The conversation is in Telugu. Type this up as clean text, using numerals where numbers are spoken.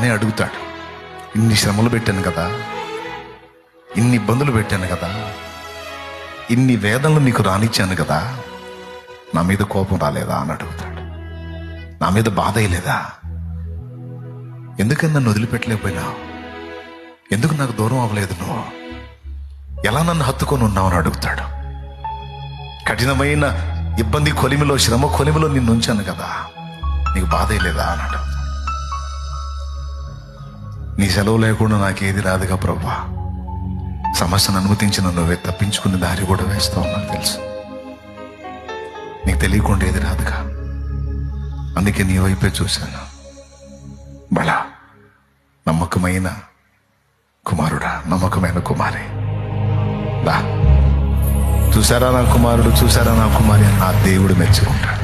రాగానే అడుగుతాడు, ఇన్ని శ్రమలు పెట్టాను కదా, ఇన్ని ఇబ్బందులు పెట్టాను కదా, ఇన్ని వేదనలు నీకు రానిచ్చాను కదా, నా మీద కోపం రాలేదా అని అడుగుతాడు. నా మీద బాధ అయ్యలేదా? ఎందుకని నన్ను వదిలిపెట్టలేకపోయినావు? ఎందుకు నాకు దూరం అవ్వలేదు? నువ్వు ఎలా నన్ను హత్తుకొని ఉన్నావు అని అడుగుతాడు. కఠినమైన ఇబ్బంది కొలిమిలో, శ్రమ కొలిమిలో నిన్ను ఉంచాను కదా, నీకు బాధ అయ్యలేదా అని అడుగుతాడు. నీ సెలవు లేకుండా నాకేది రాదుగా ప్రభా, సమస్యను అనుమతించిన నువ్వే తప్పించుకునే దారి కూడా వేస్తావు, నాకు తెలుసు. నీకు తెలియకుండా ఏది రాదుగా, అందుకే నీ వైపే చూశాను. బలా నమ్మకమైన కుమారుడా, నమ్మకమైన కుమారి, దా చూసారా నా కుమారుడు, చూసారా నా కుమారి అని నా దేవుడు మెచ్చుకుంటాడు.